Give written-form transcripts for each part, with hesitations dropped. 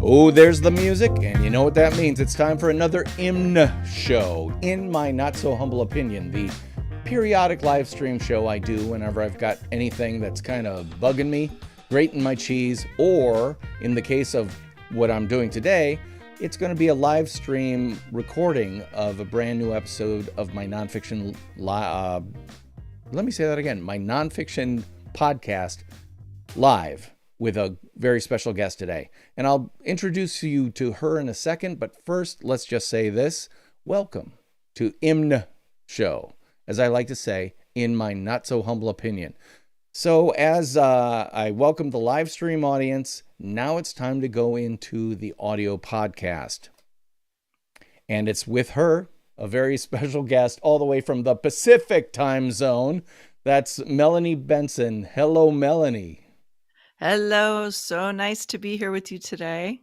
Oh, there's the music, and you know what that means. It's time for another IMNSHOW, in my not-so-humble opinion, the periodic live stream show I do whenever I've got anything that's kind of bugging me, grating my cheese, or in the case of what I'm doing today, it's going to be a live stream recording of a brand new episode of my nonfiction, my nonfiction podcast live with a very special guest today. And I'll introduce you to her in a second, but first, let's just say this. Welcome to IMNSHOW, as I like to say, in my not-so-humble opinion. So as I welcome the live stream audience, now it's time to go into the audio podcast. And it's with her, a very special guest, all the way from the Pacific time zone. That's Melanie Benson. Hello, Melanie. Hello, so nice to be here with you today.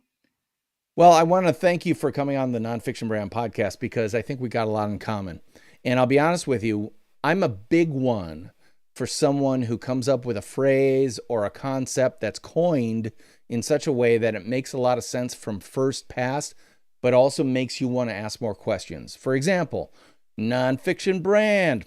Well, I want to thank you for coming on the Nonfiction Brand podcast because I think we got a lot in common. And I'll be honest with you, I'm a big one for someone who comes up with a phrase or a concept that's coined in such a way that it makes a lot of sense from first pass, but also makes you want to ask more questions. For example, nonfiction brand.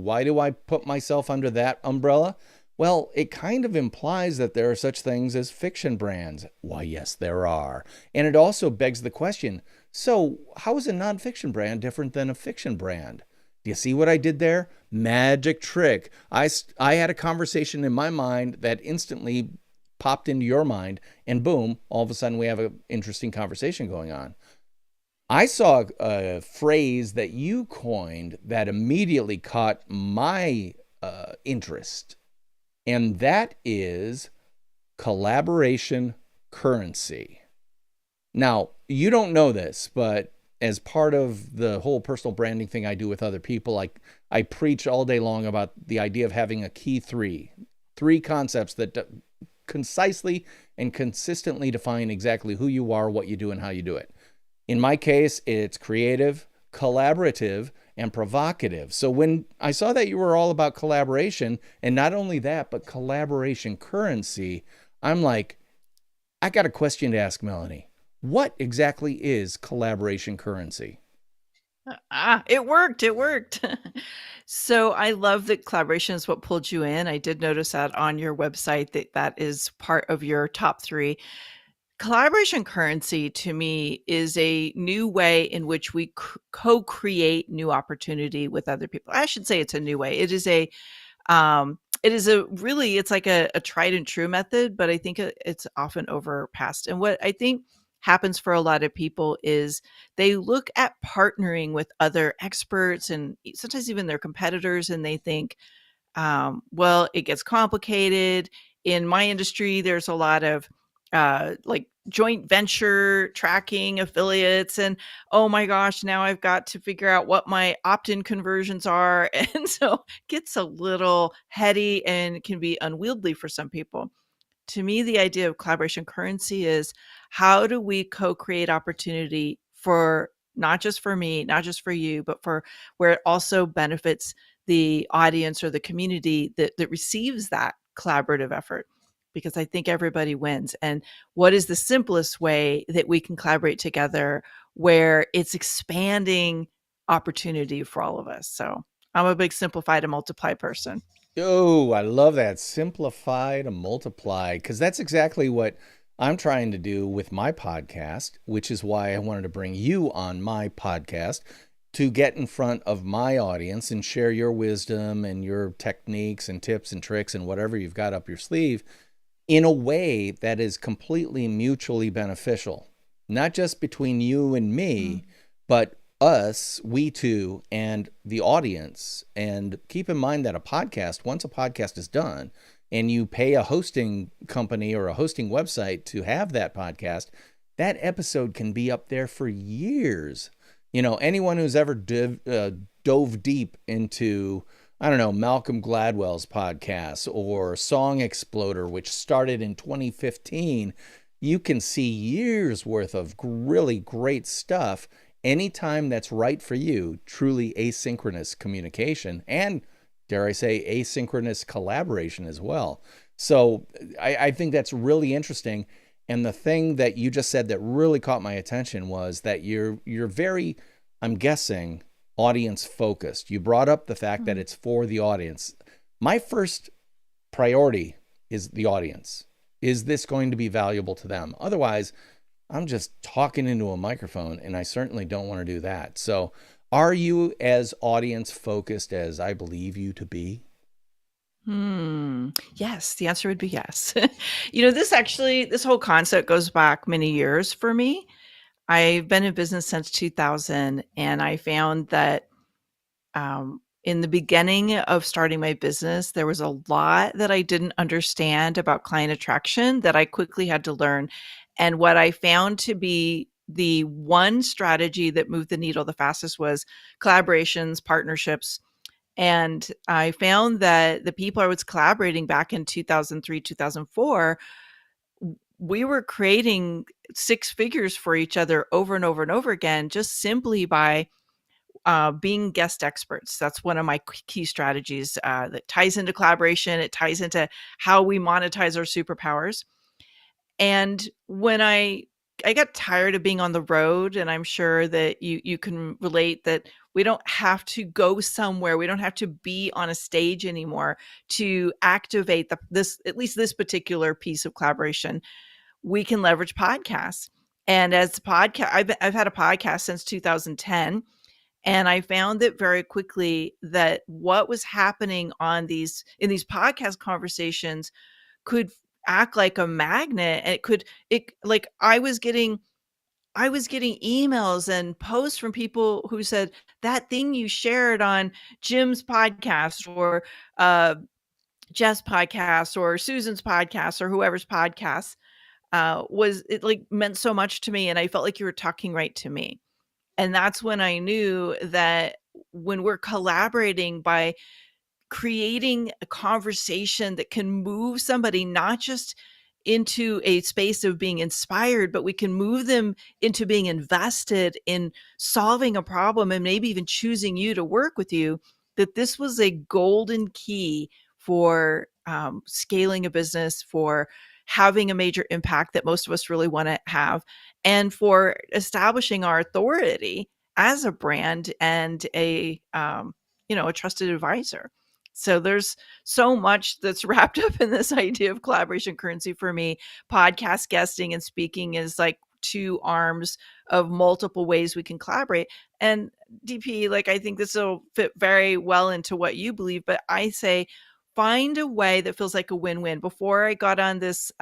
Why do I put myself under that umbrella? Well, it kind of implies that there are such things as fiction brands. Why, yes, there are. And it also begs the question, so how is a nonfiction brand different than a fiction brand? Do you see what I did there? Magic trick. I had a conversation in my mind that instantly popped into your mind, and boom, all of a sudden we have an interesting conversation going on. I saw a phrase that you coined that immediately caught my interest. And that is collaboration currency. Now, you don't know this, but as part of the whole personal branding thing I do with other people, I preach all day long about the idea of having a key three concepts that concisely and consistently define exactly who you are, what you do, and how you do it. In my case, it's creative, collaborative, and provocative. So when I saw that you were all about collaboration, and not only that, but collaboration currency, I'm like, I got a question to ask Melanie. What exactly is collaboration currency? It worked. So I love that collaboration is what pulled you in. I did notice that on your website that is part of your top 3. Collaboration currency to me is a new way in which we co-create new opportunity with other people. I should say it's a new way. It's like a tried and true method, but I think it's often overpassed. And what I think happens for a lot of people is they look at partnering with other experts and sometimes even their competitors, and they think, well, it gets complicated. In my industry, there's a lot of like joint venture tracking affiliates, and oh my gosh, now I've got to figure out what my opt-in conversions are. And so it gets a little heady and can be unwieldy for some people. To me, the idea of collaboration currency is, how do we co-create opportunity for not just for me, not just for you, but for where it also benefits the audience or the community that receives that collaborative effort? Because I think everybody wins. And what is the simplest way that we can collaborate together where it's expanding opportunity for all of us? So I'm a big simplify to multiply person. Oh, I love that. Simplify to multiply, because that's exactly what I'm trying to do with my podcast, which is why I wanted to bring you on my podcast to get in front of my audience and share your wisdom and your techniques and tips and tricks and whatever you've got up your sleeve in a way that is completely mutually beneficial, not just between you and me, but us, we two, and the audience. And keep in mind that once a podcast is done and you pay a hosting company or a hosting website to have that podcast, that episode can be up there for years. You know, anyone who's ever dove deep into, I don't know, Malcolm Gladwell's podcast or Song Exploder, which started in 2015, you can see years worth of really great stuff anytime that's right for you. Truly asynchronous communication and, dare I say, asynchronous collaboration as well. So I think that's really interesting. And the thing that you just said that really caught my attention was that you're very, I'm guessing, audience focused. You brought up the fact that it's for the audience. My first priority is the audience. Is this going to be valuable to them? Otherwise, I'm just talking into a microphone, and I certainly don't want to do that. So, are you as audience focused as I believe you to be? Yes, the answer would be yes. This whole concept goes back many years for me. I've been in business since 2000, and I found that in the beginning of starting my business, there was a lot that I didn't understand about client attraction that I quickly had to learn. And what I found to be the one strategy that moved the needle the fastest was collaborations, partnerships. And I found that the people I was collaborating back in 2003, 2004, we were creating six figures for each other over and over and over again, just simply by being guest experts. That's one of my key strategies that ties into collaboration. It ties into how we monetize our superpowers. And when I got tired of being on the road, and I'm sure that you can relate that we don't have to go somewhere. We don't have to be on a stage anymore to activate at least this particular piece of collaboration. We can leverage podcasts. And as a podcast, I've had a podcast since 2010. And I found that very quickly that what was happening in these podcast conversations could act like a magnet. And it like I was getting emails and posts from people who said that thing you shared on Jim's podcast or Jeff's podcast or Susan's podcast or whoever's podcast was it like meant so much to me, and I felt like you were talking right to me. And that's when I knew that when we're collaborating by creating a conversation that can move somebody not just into a space of being inspired, but we can move them into being invested in solving a problem and maybe even choosing you to work with you, that this was a golden key for scaling a business, for having a major impact that most of us really want to have, and for establishing our authority as a brand and a trusted advisor. So there's so much that's wrapped up in this idea of collaboration currency for me. Podcast guesting and speaking is like two arms of multiple ways we can collaborate. And DP, like I think this will fit very well into what you believe, but I say find a way that feels like a win-win. Before I got on this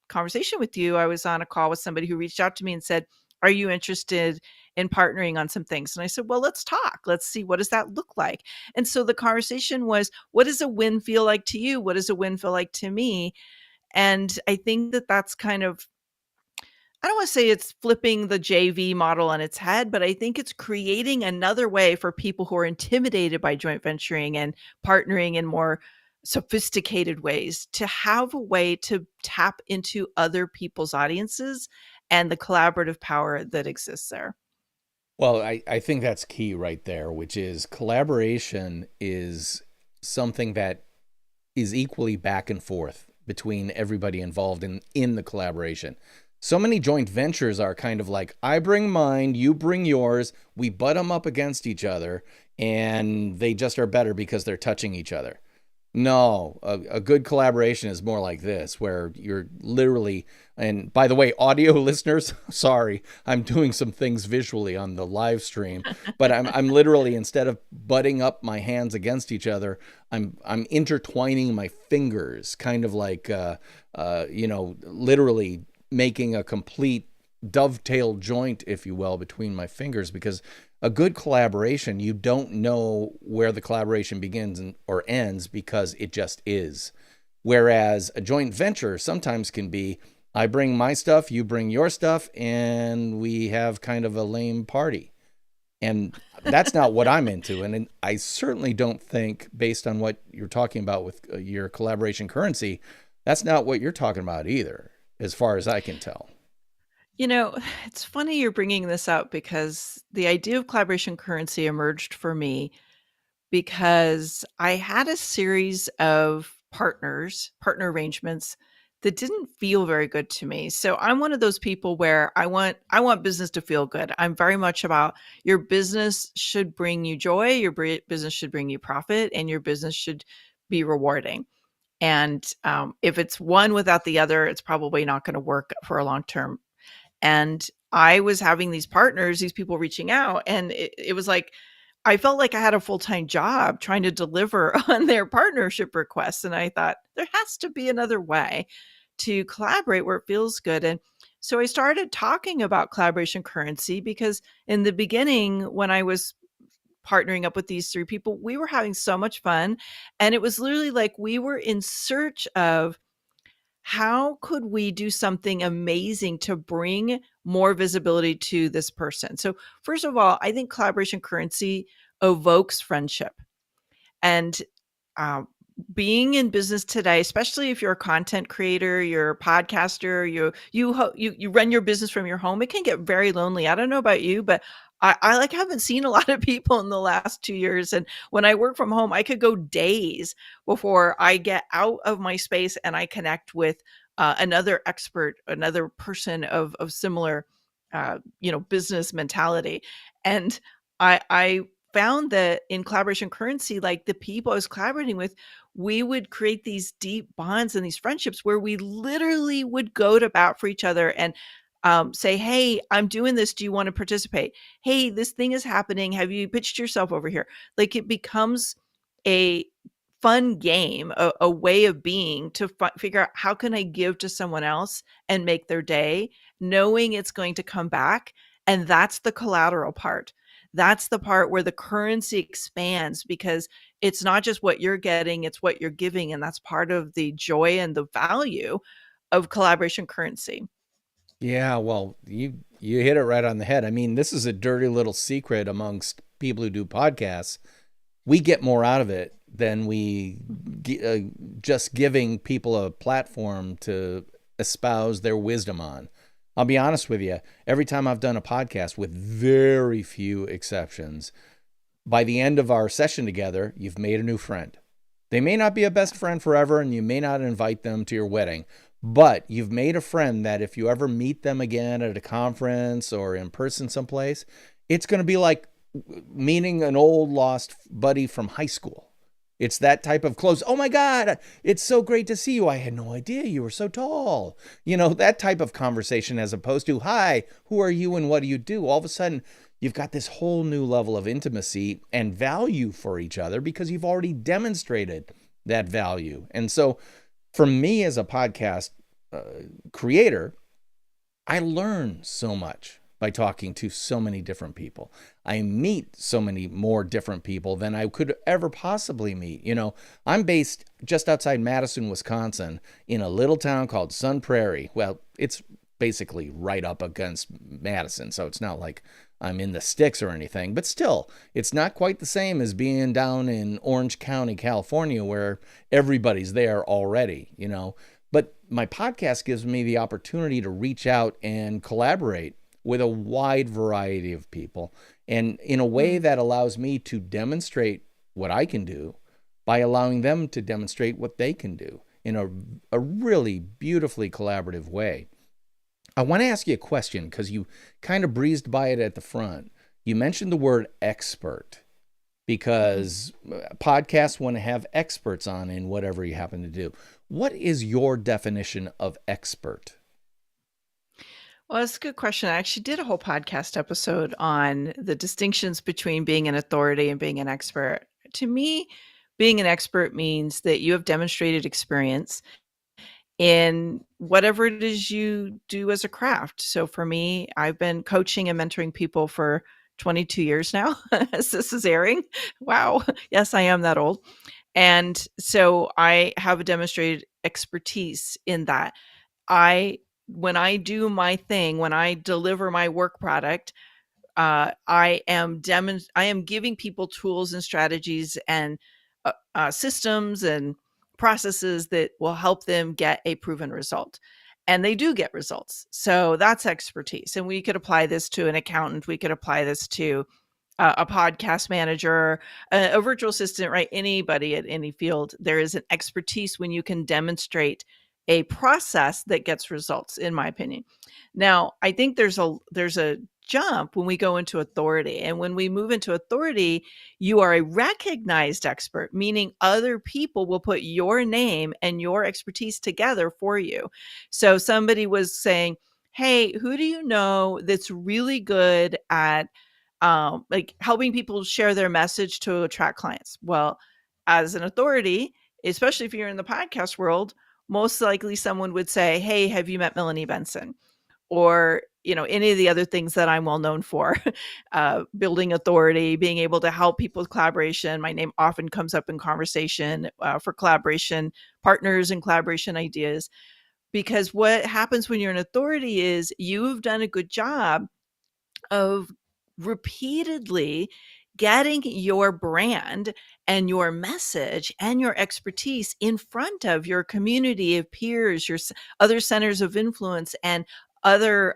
conversation with you, I was on a call with somebody who reached out to me and said, "Are you interested in partnering on some things?" And I said, "Well, let's talk. Let's see, what does that look like?" And so the conversation was, what does a win feel like to you? What does a win feel like to me? And I think that that's kind of, I don't want to say it's flipping the JV model on its head, but I think it's creating another way for people who are intimidated by joint venturing and partnering in more sophisticated ways to have a way to tap into other people's audiences and the collaborative power that exists there. Well, I think that's key right there, which is collaboration is something that is equally back and forth between everybody involved in the collaboration. So many joint ventures are kind of like, I bring mine, you bring yours, we butt them up against each other, and they just are better because they're touching each other. No, a good collaboration is more like this, where you're literally, and by the way, audio listeners, sorry, I'm doing some things visually on the live stream, but I'm literally, instead of butting up my hands against each other, I'm intertwining my fingers, kind of like, literally making a complete dovetail joint, if you will, between my fingers, because a good collaboration, you don't know where the collaboration begins or ends because it just is. Whereas a joint venture sometimes can be, I bring my stuff, you bring your stuff, and we have kind of a lame party. And that's not what I'm into. And I certainly don't think, based on what you're talking about with your collaboration currency, that's not what you're talking about either, as far as I can tell. It's funny you're bringing this up because the idea of collaboration currency emerged for me because I had a series of partner arrangements that didn't feel very good to me. So I'm one of those people where I want business to feel good. I'm very much about your business should bring you joy, your business should bring you profit, and your business should be rewarding. And if it's one without the other, it's probably not going to work for a long term. And I was having these partners, these people reaching out, and it was like I felt like I had a full-time job trying to deliver on their partnership requests. And I thought there has to be another way to collaborate where it feels good. And so I started talking about collaboration currency because in the beginning, when I was partnering up with these three people, we were having so much fun. And it was literally like we were in search of how could we do something amazing to bring more visibility to this person? So, first of all, I think collaboration currency evokes friendship. And um, being in business today, especially if you're a content creator, you're a podcaster, you run your business from your home, it can get very lonely. I don't know about you, but I like haven't seen a lot of people in the last 2 years. And when I work from home, I could go days before I get out of my space and I connect with another expert, another person of similar, business mentality. And I found that in collaboration currency, like the people I was collaborating with, we would create these deep bonds and these friendships where we literally would go to bat for each other and say, "Hey, I'm doing this. Do you want to participate? Hey, this thing is happening. Have you pitched yourself over here?" Like it becomes a fun game, a way of being to figure out how can I give to someone else and make their day, knowing it's going to come back. And that's the collateral part. That's the part where the currency expands because it's not just what you're getting, it's what you're giving. And that's part of the joy and the value of collaboration currency. Yeah, well, you hit it right on the head. I mean, this is a dirty little secret amongst people who do podcasts. We get more out of it than we just giving people a platform to espouse their wisdom on. I'll be honest with you. Every time I've done a podcast, with very few exceptions, by the end of our session together, you've made a new friend. They may not be a best friend forever, and you may not invite them to your wedding, but you've made a friend that if you ever meet them again at a conference or in person someplace, it's going to be like meeting an old lost buddy from high school. It's that type of close. Oh my God, it's so great to see you. I had no idea you were so tall. That type of conversation as opposed to, hi, who are you and what do you do? All of a sudden, you've got this whole new level of intimacy and value for each other because you've already demonstrated that value. And so for me as a podcast creator, I learn so much by talking to so many different people. I meet so many more different people than I could ever possibly meet. I'm based just outside Madison, Wisconsin, in a little town called Sun Prairie. Well, it's basically right up against Madison, so it's not like I'm in the sticks or anything, but still, it's not quite the same as being down in Orange County, California, where everybody's there already, But my podcast gives me the opportunity to reach out and collaborate with a wide variety of people, and in a way that allows me to demonstrate what I can do by allowing them to demonstrate what they can do in a really beautifully collaborative way. I want to ask you a question because you kind of breezed by it at the front. You mentioned the word expert because podcasts want to have experts on in whatever you happen to do. What is your definition of expert? Well, that's a good question. I actually did a whole podcast episode on the distinctions between being an authority and being an expert. To me, being an expert means that you have demonstrated experience in whatever it is you do as a craft. So for me, I've been coaching and mentoring people for 22 years now, as this is airing. Wow. Yes, I am that old. And so I have a demonstrated expertise in that. When I do my thing, when I deliver my work product, I am giving people tools and strategies and systems and processes that will help them get a proven result. And they do get results. So that's expertise. And we could apply this to an accountant. We could apply this to a podcast manager, a virtual assistant, right? Anybody at any field. There is an expertise when you can demonstrate a process that gets results, in my opinion. Now, I think there's a jump when we go into authority. And when we move into authority, you are a recognized expert, meaning other people will put your name and your expertise together for you. So somebody was saying, hey, who do you know that's really good at like helping people share their message to attract clients? Well, as an authority, especially if you're in the podcast world, most likely someone would say, hey, have you met Melanie Benson? Or, any of the other things that I'm well known for, building authority, being able to help people with collaboration. My name often comes up in conversation for collaboration partners and collaboration ideas. Because what happens when you're an authority is you've done a good job of repeatedly getting your brand and your message and your expertise in front of your community of peers, your other centers of influence, and other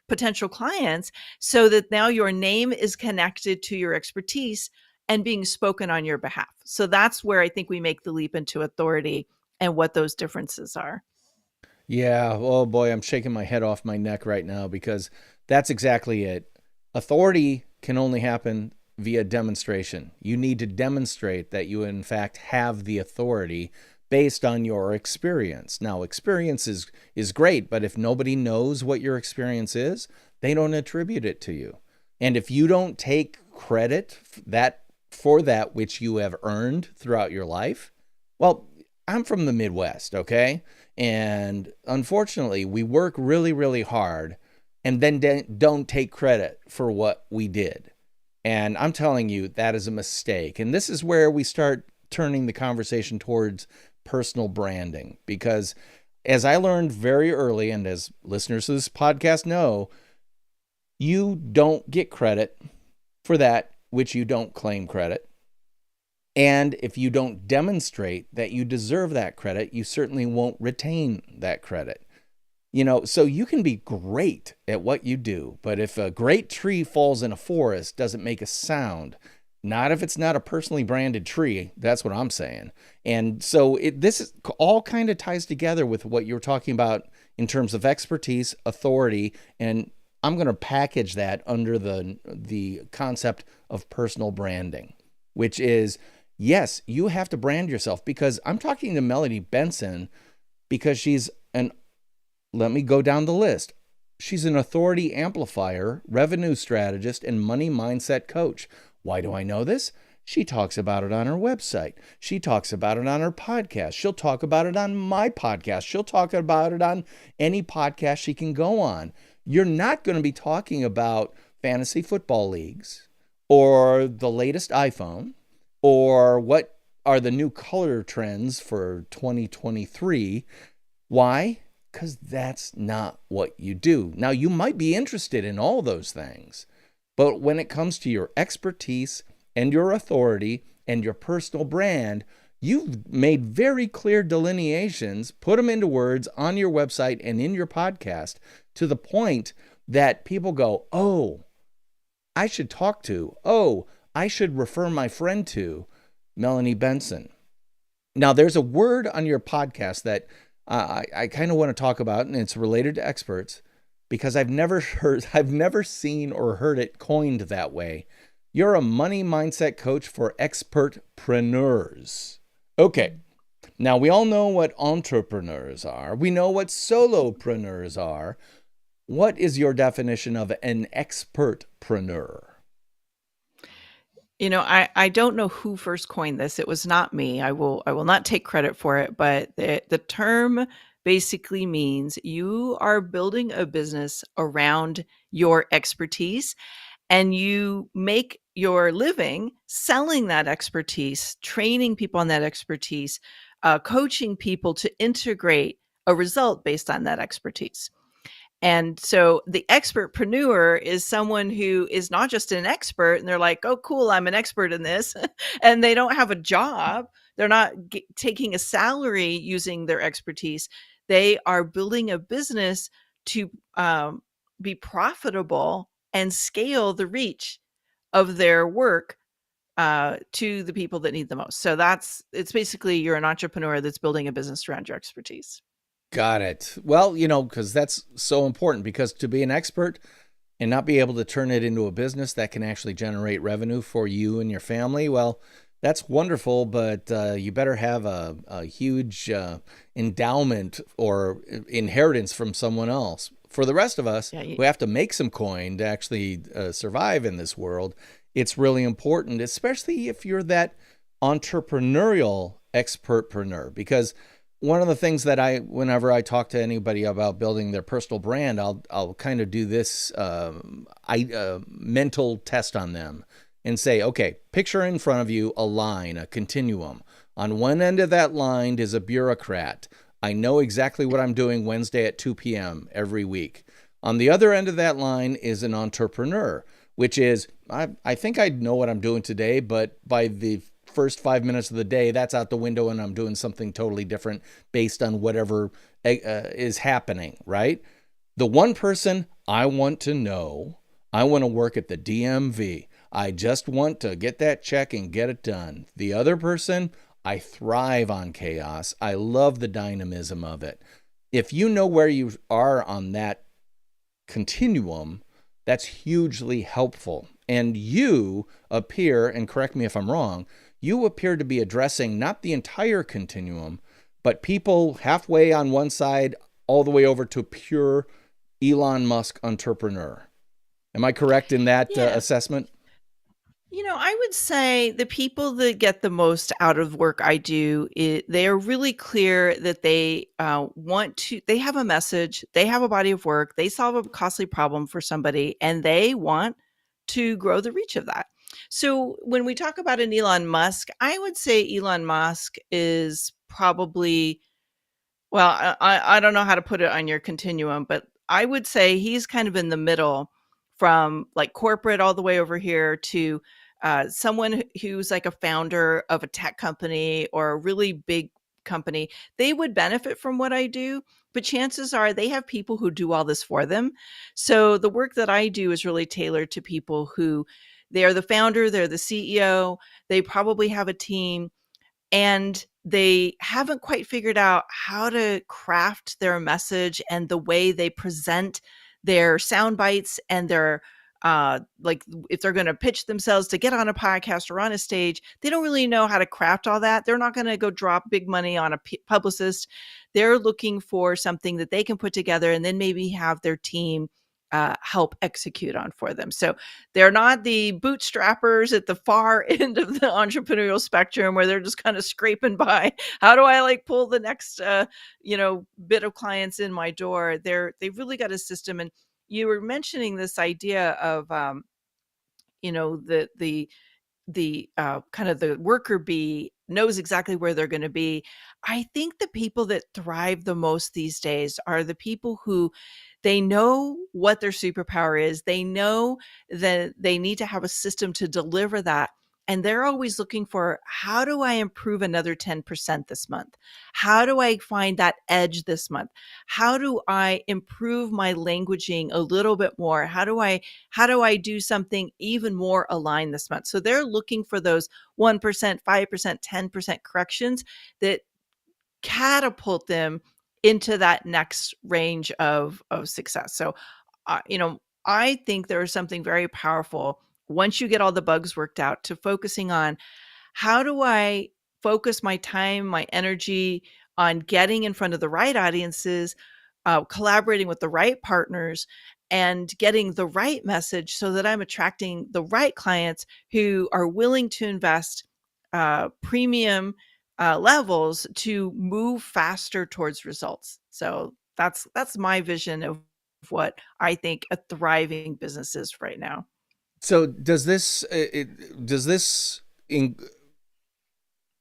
potential clients, so that now your name is connected to your expertise and being spoken on your behalf. So that's where I think we make the leap into authority and what those differences are. Yeah, oh boy, I'm shaking my head off my neck right now because that's exactly it. Authority can only happen via demonstration. You need to demonstrate that you, in fact, have the authority based on your experience. Now, experience is great, but if nobody knows what your experience is, they don't attribute it to you. And if you don't take credit for that which you have earned throughout your life, well, I'm from the Midwest, okay? And unfortunately, we work really, really hard and then don't take credit for what we did. And I'm telling you, that is a mistake. And this is where we start turning the conversation towards personal branding. Because as I learned very early, and as listeners to this podcast know, you don't get credit for that which you don't claim credit. And if you don't demonstrate that you deserve that credit, you certainly won't retain that credit. So you can be great at what you do, but if a great tree falls in a forest, doesn't make a sound. Not if it's not a personally branded tree. That's what I'm saying. And so this is all kind of ties together with what you're talking about in terms of expertise, authority, and I'm going to package that under the concept of personal branding, which is, yes, you have to brand yourself, because I'm talking to Melanie Benson because let me go down the list. She's an authority amplifier, revenue strategist, and money mindset coach. Why do I know this? She talks about it on her website. She talks about it on her podcast. She'll talk about it on my podcast. She'll talk about it on any podcast she can go on. You're not going to be talking about fantasy football leagues or the latest iPhone or what are the new color trends for 2023. Why? Because that's not what you do. Now, you might be interested in all those things, but when it comes to your expertise and your authority and your personal brand, you've made very clear delineations, put them into words on your website and in your podcast to the point that people go, oh, I should talk to, oh, I should refer my friend to Melanie Benson. Now, there's a word on your podcast that I kind of want to talk about, and it's related to experts, because I've never seen or heard it coined that way. You're a money mindset coach for expertpreneurs. Okay. Now, we all know what entrepreneurs are. We know what solopreneurs are. What is your definition of an expertpreneur? I don't know who first coined this. It was not me. I will not take credit for it, but the term basically means you are building a business around your expertise, and you make your living selling that expertise, training people on that expertise, coaching people to integrate a result based on that expertise. And so the expertpreneur is someone who is not just an expert and they're like, oh, cool, I'm an expert in this. And they don't have a job. They're not taking a salary using their expertise. They are building a business to be profitable and scale the reach of their work to the people that need the most. So it's basically, you're an entrepreneur that's building a business around your expertise. Got it. Well, because that's so important, because to be an expert and not be able to turn it into a business that can actually generate revenue for you and your family, well, that's wonderful, but you better have a huge endowment or inheritance from someone else. For the rest of us Yeah, who have to make some coin to actually survive in this world, it's really important, especially if you're that entrepreneurial expertpreneur, because one of the things that whenever I talk to anybody about building their personal brand, I'll kind of do this mental test on them and say, okay, picture in front of you a line, a continuum. On one end of that line is a bureaucrat. I know exactly what I'm doing Wednesday at 2 p.m. every week. On the other end of that line is an entrepreneur, which is, I think I know what I'm doing today, but by the first 5 minutes of the day, that's out the window and I'm doing something totally different based on whatever is happening, right? The one person I want to know, I want to work at the DMV. I just want to get that check and get it done. The other person, I thrive on chaos. I love the dynamism of it. If you know where you are on that continuum, that's hugely helpful. And you appear, and correct me if I'm wrong, you appear to be addressing not the entire continuum, but people halfway on one side all the way over to pure Elon Musk entrepreneur. Am I correct in that yeah. assessment? I would say the people that get the most out of work I do, they are really clear that they they have a message, they have a body of work, they solve a costly problem for somebody, and they want to grow the reach of that. So when we talk about an Elon Musk, I would say Elon Musk is probably, well, I don't know how to put it on your continuum, but I would say he's kind of in the middle from like corporate all the way over here to someone who's like a founder of a tech company or a really big company. They would benefit from what I do, but chances are they have people who do all this for them. So the work that I do is really tailored to people who they are the founder, they're the CEO, they probably have a team, and they haven't quite figured out how to craft their message and the way they present their sound bites and their like if they're going to pitch themselves to get on a podcast or on a stage. They don't really know how to craft all that. They're not going to go drop big money on a publicist. They're looking for something that they can put together and then maybe have their team help execute on for them. So they're not the bootstrappers at the far end of the entrepreneurial spectrum where they're just kind of scraping by. How do I like pull the next, bit of clients in my door? They've really got a system. And you were mentioning this idea of, the kind of the worker bee knows exactly where they're going to be. I think the people that thrive the most these days are the people who they know what their superpower is. They know that they need to have a system to deliver that. And they're always looking for, how do I improve another 10% this month? How do I find that edge this month? How do I improve my languaging a little bit more? How do I do something even more aligned this month? So they're looking for those 1%, 5%, 10% corrections that catapult them into that next range of success. So, I think there is something very powerful once you get all the bugs worked out to focusing on, how do I focus my time, my energy on getting in front of the right audiences, collaborating with the right partners, and getting the right message so that I'm attracting the right clients who are willing to invest premium levels to move faster towards results. So that's my vision of what I think a thriving business is right now. So does this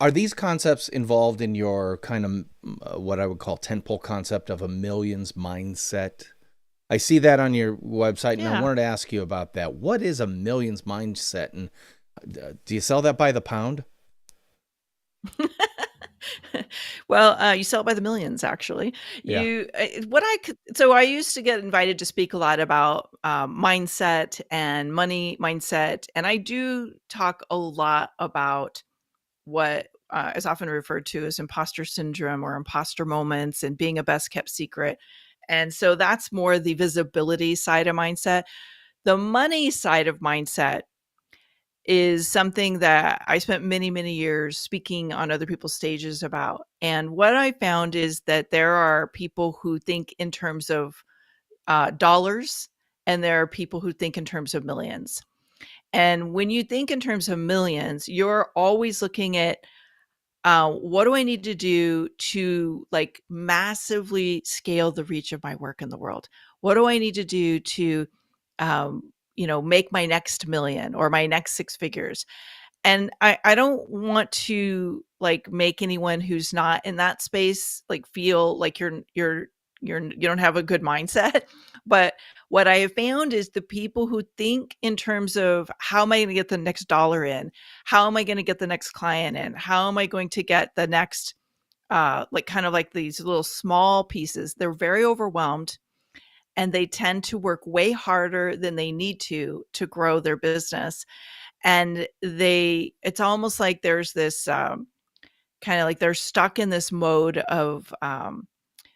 are these concepts involved in your kind of what I would call tentpole concept of a millions mindset? I see that on your website, and I Yeah. wanted to ask you about that. What is a millions mindset, and do you sell that by the pound? Well, you sell it by the millions, actually. Yeah. So I used to get invited to speak a lot about mindset and money mindset, and I do talk a lot about what is often referred to as imposter syndrome or imposter moments and being a best kept secret. And so that's more the visibility side of mindset. The money side of mindset is something that I spent many, many years speaking on other people's stages about. And what I found is that there are people who think in terms of dollars, and there are people who think in terms of millions. And when you think in terms of millions, you're always looking at what do I need to do to like massively scale the reach of my work in the world? What do I need to do to, make my next million or my next six figures? And I don't want to like make anyone who's not in that space like feel like you don't have a good mindset. But what I have found is the people who think in terms of how am I going to get the next dollar in? How am I going to get the next client in? How am I going to get the next like kind of like these little small pieces? They're very overwhelmed, and they tend to work way harder than they need to grow their business. And it's almost like there's this kind of like they're stuck in this mode of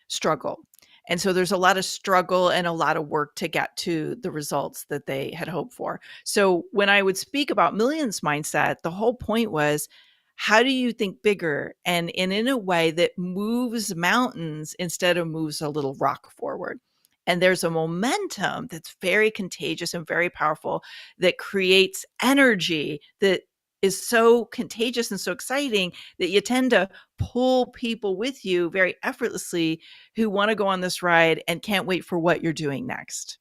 struggle. And so there's a lot of struggle and a lot of work to get to the results that they had hoped for. So when I would speak about millions mindset, the whole point was, how do you think bigger and in a way that moves mountains instead of moves a little rock forward? And there's a momentum that's very contagious and very powerful that creates energy that is so contagious and so exciting that you tend to pull people with you very effortlessly who want to go on this ride and can't wait for what you're doing next.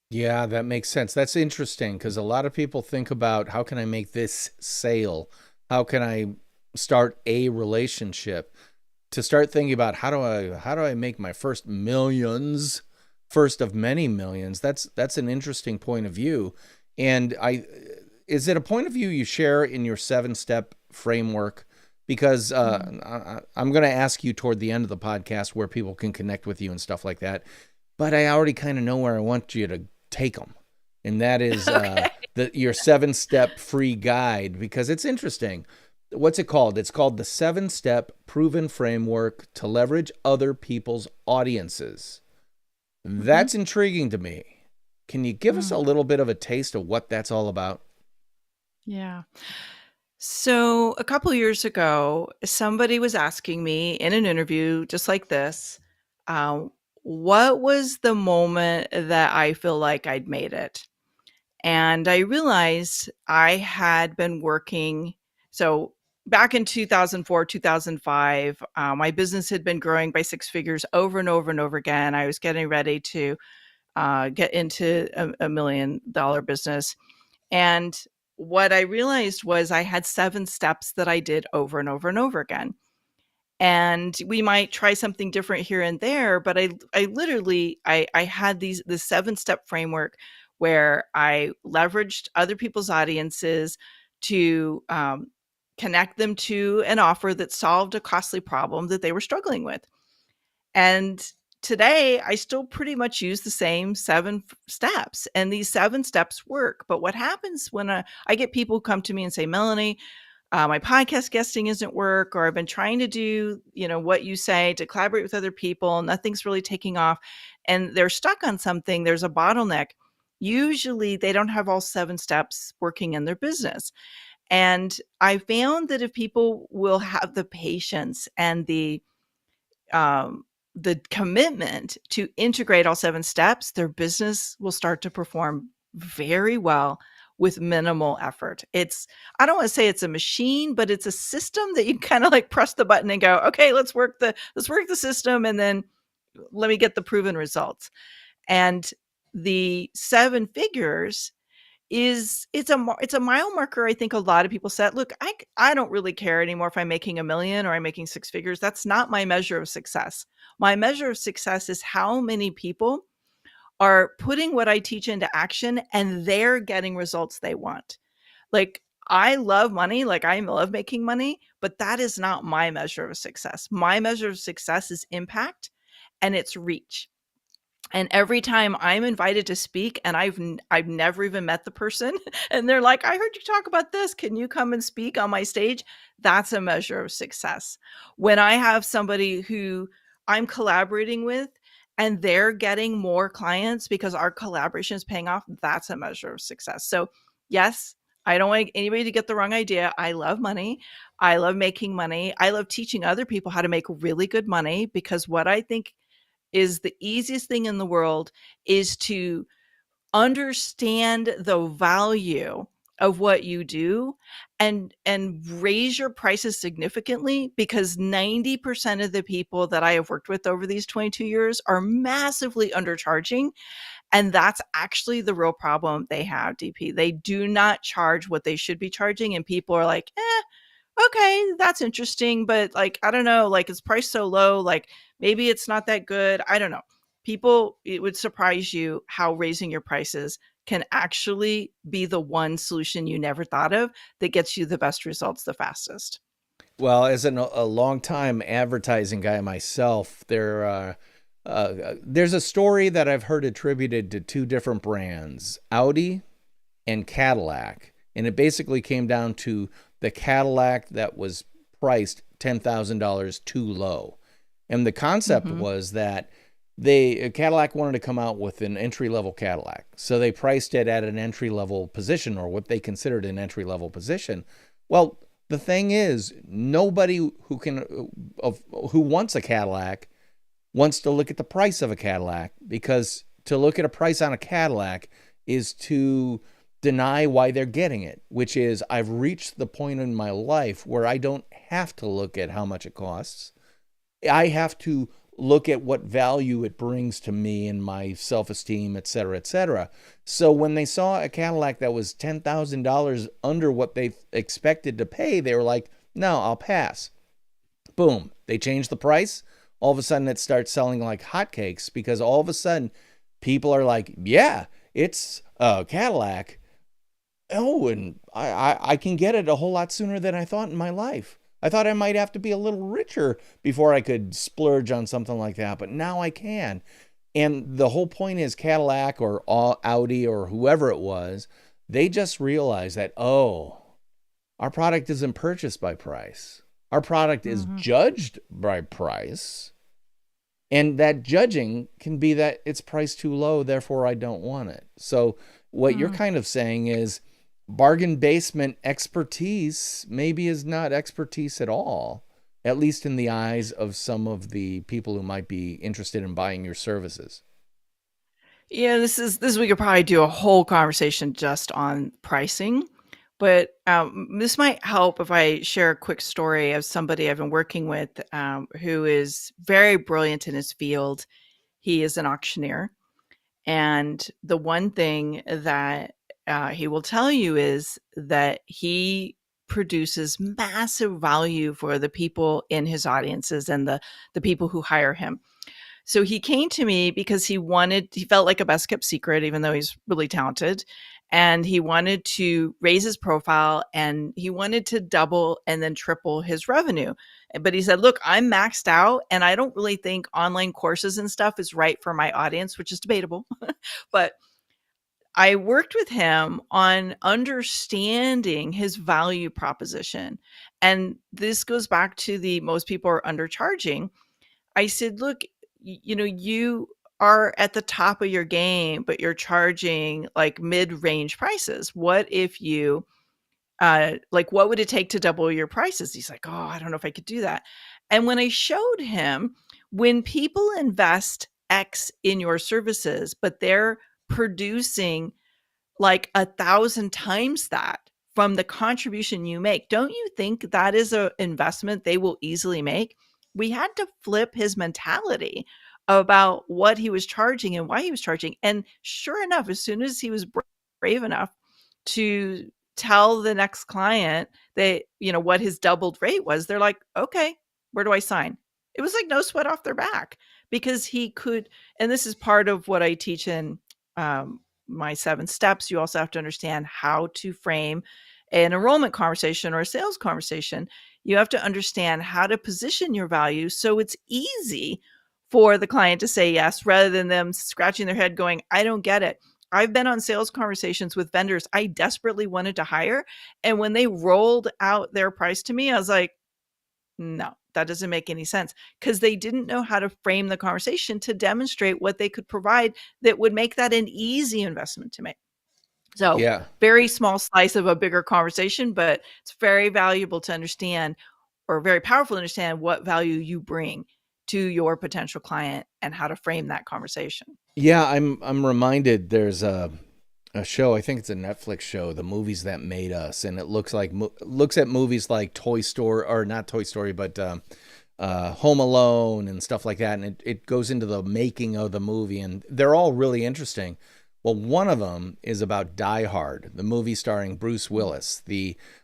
Yeah, that makes sense. That's interesting because a lot of people think about how can I make this sale? How can I start a relationship? To start thinking about how do I make my first millions, first of many millions? That's an interesting point of view. And is it a point of view you share in your 7-step framework? Because I'm going to ask you toward the end of the podcast where people can connect with you and stuff like that. But I already kind of know where I want you to take them. And that is Okay. your 7-step free guide, because it's interesting. What's it called? It's called the 7-step proven framework to leverage other people's audiences. Mhm. That's intriguing to me. Can you give us a Mm. little bit of a taste of what that's all about? Yeah. So a couple years ago, somebody was asking me in an interview just like this, uh, what was the moment that I feel like I'd made it? And I realized I had been working. So back in 2004, 2005, my business had been growing by six figures over and over and over again. I was getting ready to get into a $1 million business. And what I realized was I had 7 steps that I did over and over and over again. And we might try something different here and there, but I literally I had the 7-step framework where I leveraged other people's audiences to connect them to an offer that solved a costly problem that they were struggling with. And today I still pretty much use the same steps, and these 7 steps work. But what happens when I get people who come to me and say, Melanie, my podcast guesting isn't work, or I've been trying to do, what you say to collaborate with other people. Nothing's really taking off, and they're stuck on something. There's a bottleneck. Usually they don't have all 7 steps working in their business. And I found that if people will have the patience and the commitment to integrate all 7 steps, their business will start to perform very well with minimal effort. I don't want to say it's a machine, but it's a system that you kind of like press the button and go, okay, let's work the system, and then let me get the proven results. And the 7 figures it's a mile marker. I think a lot of people said, look, I don't really care anymore if I'm making a million or I'm making six figures. That's not my measure of success. My measure of success is how many people are putting what I teach into action and they're getting results they want. Like, I love money, like I love making money, but that is not my measure of success. My measure of success is impact and it's reach. And every time I'm invited to speak, and I've never even met the person, and they're like, "I heard you talk about this. Can you come and speak on my stage?" That's a measure of success. When I have somebody who I'm collaborating with and they're getting more clients because our collaboration is paying off, that's a measure of success. So, yes, I don't want anybody to get the wrong idea. I love money. I love making money. I love teaching other people how to make really good money, because what I think is the easiest thing in the world is to understand the value of what you do and raise your prices significantly, because 90% of the people that I have worked with over these 22 years are massively undercharging, and that's actually the real problem they have, DP. They do not charge what they should be charging, and people are like, okay, that's interesting, but like, I don't know, like, it's priced so low, like maybe it's not that good. I don't know. People, it would surprise you how raising your prices can actually be the one solution you never thought of that gets you the best results the fastest. Well, as a long-time advertising guy myself, there's a story that I've heard attributed to two different brands, Audi and Cadillac. And it basically came down to the Cadillac that was priced $10,000 too low. And the concept was that Cadillac wanted to come out with an entry-level Cadillac. So they priced it at an entry-level position, or what they considered an entry-level position. Well, the thing is, nobody who wants a Cadillac wants to look at the price of a Cadillac, because to look at a price on a Cadillac is to deny why they're getting it, which is, I've reached the point in my life where I don't have to look at how much it costs. I have to look at what value it brings to me and my self-esteem, et cetera, et cetera. So when they saw a Cadillac that was $10,000 under what they expected to pay, they were like, no, I'll pass. Boom. They changed the price. All of a sudden it starts selling like hotcakes, because all of a sudden people are like, yeah, it's a Cadillac. Oh, and I can get it a whole lot sooner than I thought in my life. I thought I might have to be a little richer before I could splurge on something like that, but now I can. And the whole point is, Cadillac or Audi or whoever it was, they just realized that, oh, our product isn't purchased by price. Our product is judged by price. And that judging can be that it's priced too low, therefore I don't want it. So what you're kind of saying is, bargain basement expertise maybe is not expertise at all, at least in the eyes of some of the people who might be interested in buying your services. Yeah, this we could probably do a whole conversation just on pricing, but this might help if I share a quick story of somebody I've been working with, who is very brilliant in his field. He is an auctioneer, and the one thing that he will tell you is that he produces massive value for the people in his audiences and the people who hire him. So he came to me because he felt like a best kept secret, even though he's really talented. And he wanted to raise his profile, and he wanted to double and then triple his revenue. But he said, look, I'm maxed out, and I don't really think online courses and stuff is right for my audience, which is debatable. But I worked with him on understanding his value proposition. And this goes back to the most people are undercharging. I said, look, you are at the top of your game, but you're charging like mid-range prices. What if you, what would it take to double your prices? He's like, oh, I don't know if I could do that. And when I showed him, when people invest X in your services, but they're producing like 1,000 times that from the contribution you make, don't you think that is an investment they will easily make? We had to flip his mentality about what he was charging and why he was charging. And sure enough, as soon as he was brave enough to tell the next client that, what his doubled rate was, they're like, okay, where do I sign? It was like no sweat off their back, because he could. And this is part of what I teach in my 7 steps. You also have to understand how to frame an enrollment conversation or a sales conversation. You have to understand how to position your value so it's easy for the client to say yes, rather than them scratching their head going, I don't get it. I've been on sales conversations with vendors I desperately wanted to hire. And when they rolled out their price to me, I was like, no, that doesn't make any sense, because they didn't know how to frame the conversation to demonstrate what they could provide that would make that an easy investment to make. So Yeah. very small slice of a bigger conversation, but it's very valuable to understand, or very powerful to understand, what value you bring to your potential client and how to frame that conversation. Yeah, I'm reminded there's a show, I think it's a Netflix show, The Movies That Made Us, and it looks at movies like Toy Story, or not Toy Story, but Home Alone and stuff like that, and it goes into the making of the movie, and they're all really interesting. Well, one of them is about Die Hard, the movie starring Bruce Willis,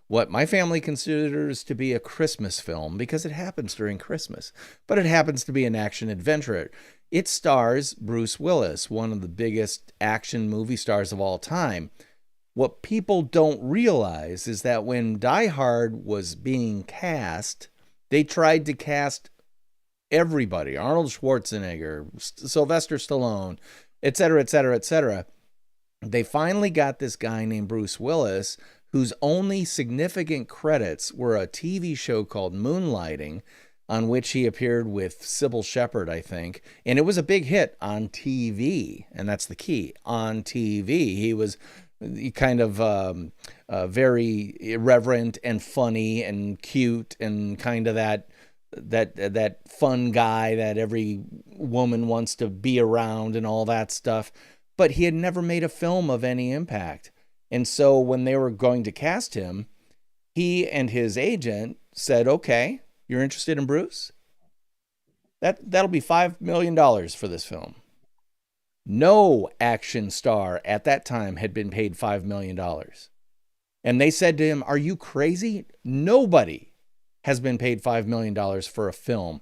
what my family considers to be a Christmas film because it happens during Christmas, but it happens to be an action adventure. It stars Bruce Willis, one of the biggest action movie stars of all time. What people don't realize is that when Die Hard was being cast, they tried to cast everybody, Arnold Schwarzenegger, Sylvester Stallone, et cetera, et cetera, et cetera. They finally got this guy named Bruce Willis, whose only significant credits were a TV show called Moonlighting, on which he appeared with Sybil Shepherd, I think. And it was a big hit on TV, and that's the key, on TV. He was kind of very irreverent and funny and cute and kind of that fun guy that every woman wants to be around and all that stuff. But he had never made a film of any impact. And so when they were going to cast him, he and his agent said, okay, you're interested in Bruce? That'll be $5 million for this film. No action star at that time had been paid $5 million. And they said to him, are you crazy? Nobody has been paid $5 million for a film.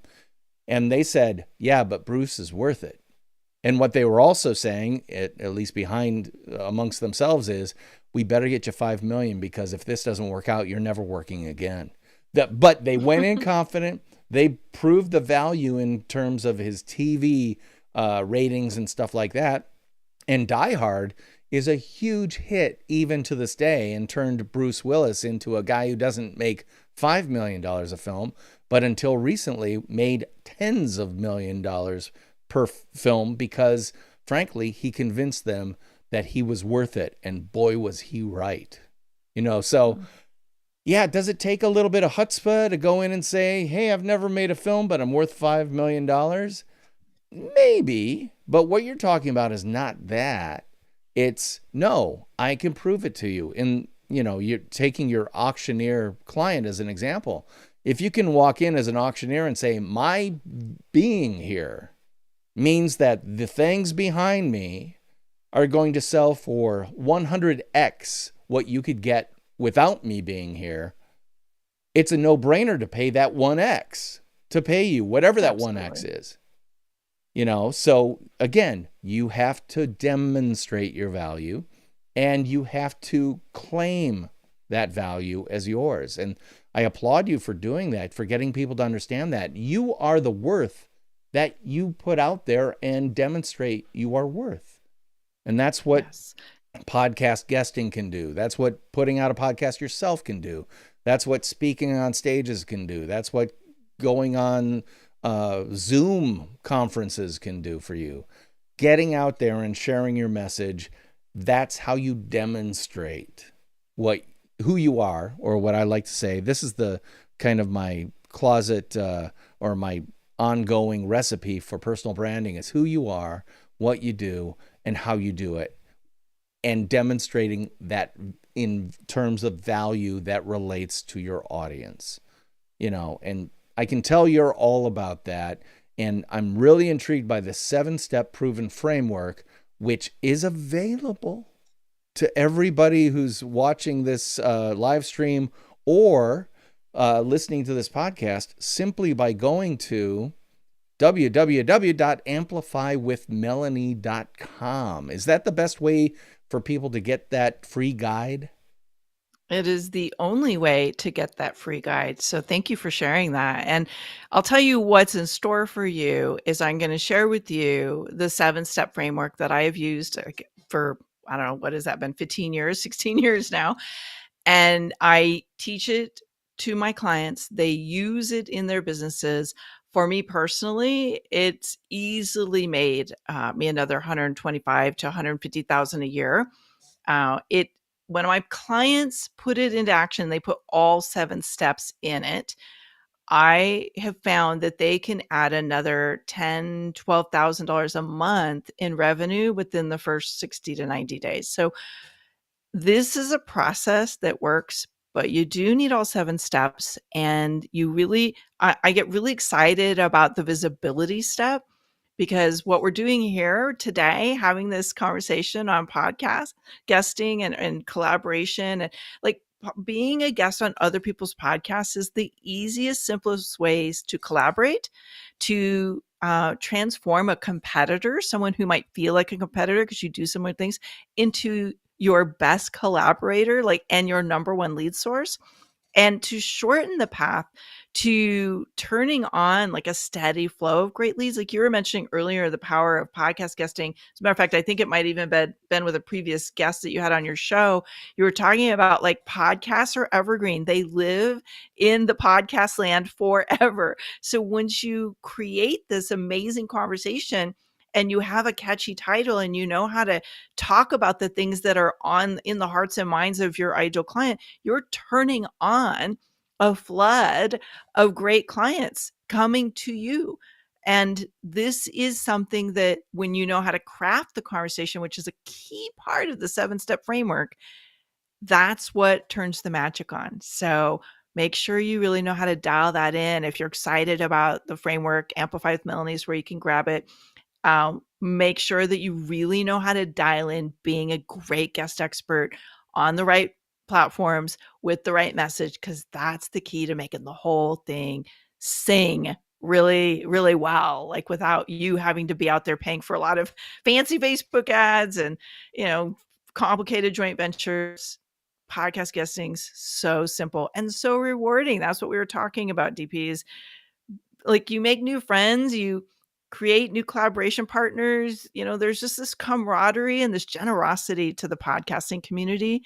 And they said, yeah, but Bruce is worth it. And what they were also saying, at least behind amongst themselves, is we better get you $5 million, because if this doesn't work out, you're never working again. But they went in confident. They proved the value in terms of his TV ratings and stuff like that. And Die Hard is a huge hit even to this day, and turned Bruce Willis into a guy who doesn't make $5 million a film, but until recently made tens of million dollars per film, because frankly, he convinced them that he was worth it. And boy, was he right. So yeah, does it take a little bit of chutzpah to go in and say, hey, I've never made a film, but I'm worth $5 million? Maybe. But what you're talking about is not that. It's, no, I can prove it to you. And, you're taking your auctioneer client as an example. If you can walk in as an auctioneer and say, my being here means that the things behind me are going to sell for 100x what you could get without me being here, it's a no-brainer to pay that 1x, to pay you whatever that Absolutely. 1x is. So again, you have to demonstrate your value, and you have to claim that value as yours. And I applaud you for doing that, for getting people to understand that you are the worth that you put out there and demonstrate you are worth. And that's what podcast guesting can do. That's what putting out a podcast yourself can do. That's what speaking on stages can do. That's what going on Zoom conferences can do for you. Getting out there and sharing your message, that's how you demonstrate who you are, or what I like to say, this is the kind of my closet or my ongoing recipe for personal branding, is who you are, what you do, and how you do it, and demonstrating that in terms of value that relates to your audience. And I can tell you're all about that. And I'm really intrigued by the 7-step proven framework, which is available to everybody who's watching this live stream or listening to this podcast, simply by going to www.amplifywithmelanie.com. Is that the best way for people to get that free guide? It is the only way to get that free guide. So thank you for sharing that. And I'll tell you what's in store for you is I'm going to share with you the 7-step framework that I have used for, I don't know, what has that been, 15 years, 16 years now. And I teach it to my clients. They use it in their businesses. For me personally, it's easily made me another 125 to 150,000 a year. It When my clients put it into action, they put all 7 steps in it. I have found that they can add another $10,000, $12,000 a month in revenue within the first 60 to 90 days. So this is a process that works, but you do need all 7 steps. And I get really excited about the visibility step, because what we're doing here today, having this conversation on podcast, guesting and collaboration, and like being a guest on other people's podcasts is the easiest, simplest ways to collaborate, to transform a competitor, someone who might feel like a competitor because you do similar things, into your best collaborator, like, and your number one lead source, and to shorten the path to turning on like a steady flow of great leads. Like you were mentioning earlier, the power of podcast guesting. As a matter of fact, I think it might even been with a previous guest that you had on your show. You were talking about like podcasts are evergreen. They live in the podcast land forever. So once you create this amazing conversation and you have a catchy title and you know how to talk about the things that are on in the hearts and minds of your ideal client, you're turning on a flood of great clients coming to you. And this is something that when you know how to craft the conversation, which is a key part of the 7-step framework, that's what turns the magic on. So make sure you really know how to dial that in. If you're excited about the framework, Amplify with Melanie's where you can grab it. Make sure that you really know how to dial in being a great guest expert on the right platforms with the right message, because that's the key to making the whole thing sing really, really well, like without you having to be out there paying for a lot of fancy Facebook ads and, complicated joint ventures. Podcast guesting's so simple and so rewarding. That's what we were talking about, DPs. Like you make new friends, you create new collaboration partners, there's just this camaraderie and this generosity to the podcasting community.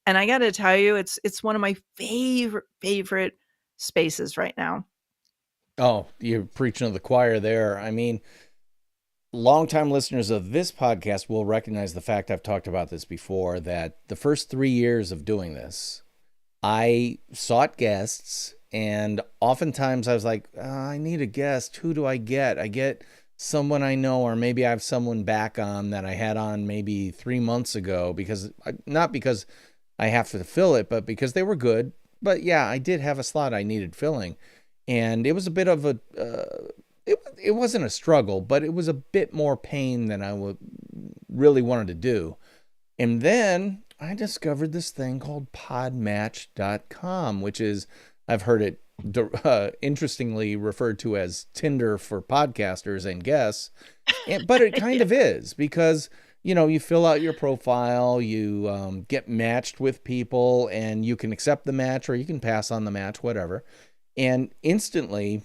And I got to tell you, it's one of my favorite spaces right now. Oh, you're preaching to the choir there. I mean, longtime listeners of this podcast will recognize the fact, I've talked about this before, that the first 3 years of doing this, I sought guests, and oftentimes I was like, I need a guest. Who do I get? I get someone I know, or maybe I have someone back on that I had on maybe 3 months ago, because not because I have to fill it, but because they were good. But yeah, I did have a slot I needed filling, and it was a bit of a it wasn't a struggle, but it was a bit more pain than I really wanted to do. And then I discovered this thing called podmatch.com, which is, I've heard it interestingly referred to as Tinder for podcasters and guests. But it kind of is, because, you fill out your profile, you get matched with people, and you can accept the match or you can pass on the match, whatever. And instantly,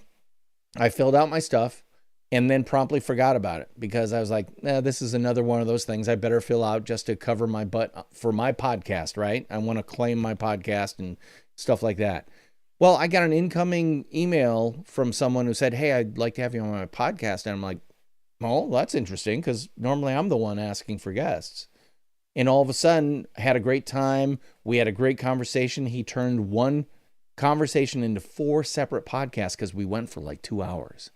I filled out my stuff and then promptly forgot about it, because I was like, this is another one of those things I better fill out just to cover my butt for my podcast, right? I want to claim my podcast and stuff like that. Well, I got an incoming email from someone who said, hey, I'd like to have you on my podcast. And I'm like, oh, that's interesting, because normally I'm the one asking for guests. And all of a sudden, I had a great time. We had a great conversation. He turned one conversation into 4 separate podcasts because we went for like 2 hours.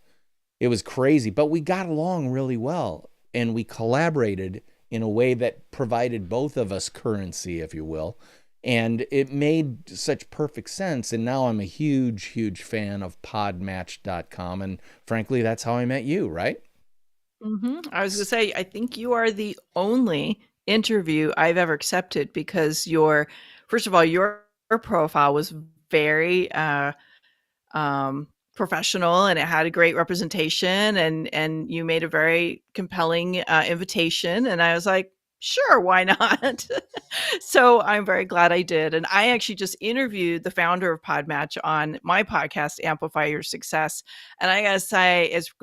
It was crazy, but we got along really well, and we collaborated in a way that provided both of us currency, if you will. And it made such perfect sense. And now I'm a huge, huge fan of podmatch.com. And frankly, that's how I met you, right? I was going to say, I think you are the only interview I've ever accepted, because first of all, your profile was very professional, and it had a great representation, and you made a very compelling invitation. And I was like, Sure, why not? So I'm very glad I did. And I actually just interviewed the founder of Podmatch on my podcast, Amplify Your Success. And I gotta say, it's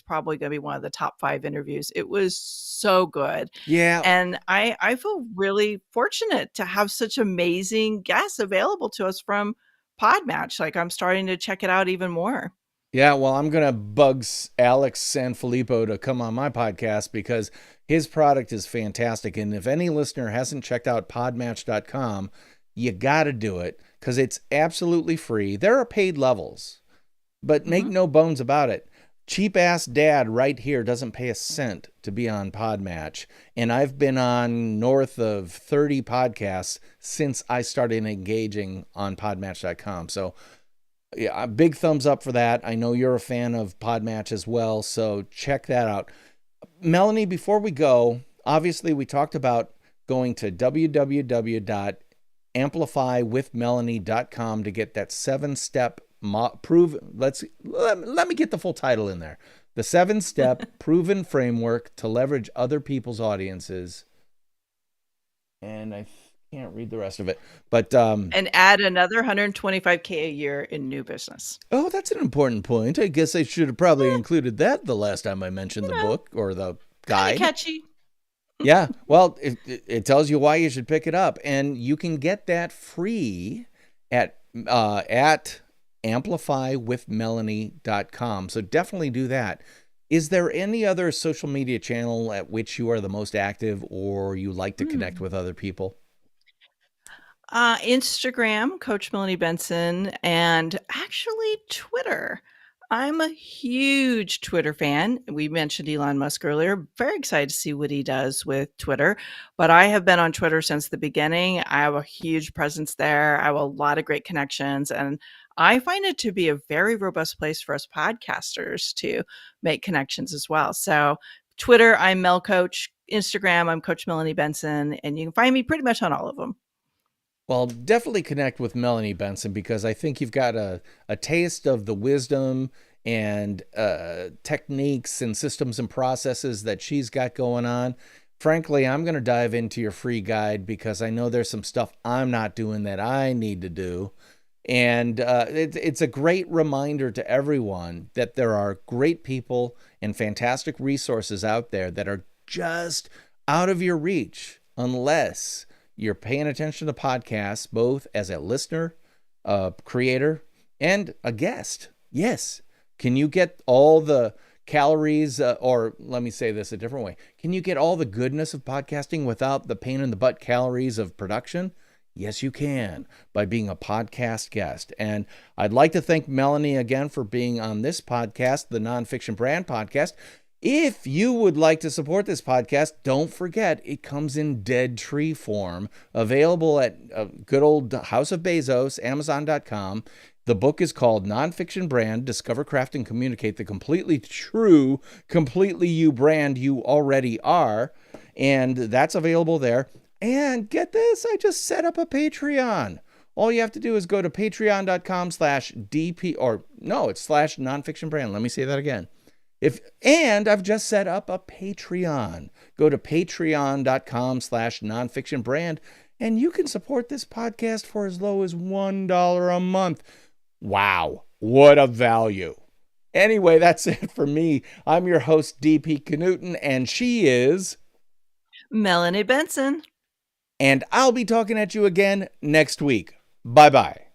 probably gonna be one of the top 5 interviews. It was so good. Yeah. And I feel really fortunate to have such amazing guests available to us from Podmatch. Like, I'm starting to check it out even more. Yeah, well, I'm going to bug Alex Sanfilippo to come on my podcast because his product is fantastic. And if any listener hasn't checked out podmatch.com, you got to do it because it's absolutely free. There are paid levels, but make no bones about it. Cheap ass dad right here doesn't pay a cent to be on Podmatch. And I've been on north of 30 podcasts since I started engaging on podmatch.com. So yeah, a big thumbs up for that. I know you're a fan of Podmatch as well, so check that out. Melanie, before we go, obviously we talked about going to www.amplifywithmelanie.com to get that 7-step let me get the full title in there. The 7-step proven framework to leverage other people's audiences. And I can't read the rest of it, but and add another $125K a year in new business. Oh, that's an important point. I guess I should have probably included that the last time I mentioned the book or the guide. Catchy. Yeah, well, it tells you why you should pick it up, and you can get that free at amplifywithmelanie.com. So definitely do that. Is there any other social media channel at which you are the most active or you like to connect with other people? Instagram, Coach Melanie Benson, and actually Twitter. I'm a huge Twitter fan. We mentioned Elon Musk earlier. Very excited to see what he does with Twitter. But I have been on Twitter since the beginning. I have a huge presence there. I have a lot of great connections. And I find it to be a very robust place for us podcasters to make connections as well. So Twitter, I'm Mel Coach. Instagram, I'm Coach Melanie Benson. And you can find me pretty much on all of them. Well, definitely connect with Melanie Benson because I think you've got a taste of the wisdom and techniques and systems and processes that she's got going on. Frankly, I'm going to dive into your free guide because I know there's some stuff I'm not doing that I need to do. And it's a great reminder to everyone that there are great people and fantastic resources out there that are just out of your reach unless you're paying attention to podcasts, both as a listener, a creator, and a guest. Yes. Can you get all the calories, or let me say this a different way. Can you get all the goodness of podcasting without the pain in the butt calories of production? Yes, you can, by being a podcast guest. And I'd like to thank Melanie again for being on this podcast, the Nonfiction Brand Podcast. If you would like to support this podcast, don't forget it comes in dead tree form, available at good old House of Bezos, Amazon.com. The book is called Nonfiction Brand, Discover, Craft, and Communicate the Completely True, Completely You brand you already are. And that's available there. And get this, I just set up a Patreon. All you have to do is go to patreon.com/DP, or no, it's /nonfiction brand. Let me say that again. And I've just set up a Patreon. Go to patreon.com/nonfiction brand, and you can support this podcast for as low as $1 a month. Wow, what a value. Anyway, that's it for me. I'm your host, DP Knudten, and she is Melanie Benson. And I'll be talking at you again next week. Bye-bye.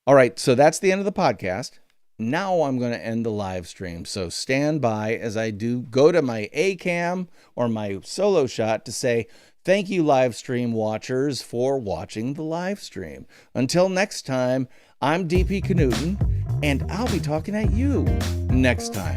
All right, so that's the end of the podcast. Now I'm going to end the live stream. So stand by as I go to my A-cam or my solo shot to say, thank you, live stream watchers, for watching the live stream. Until next time, I'm DP Knudten, and I'll be talking at you next time.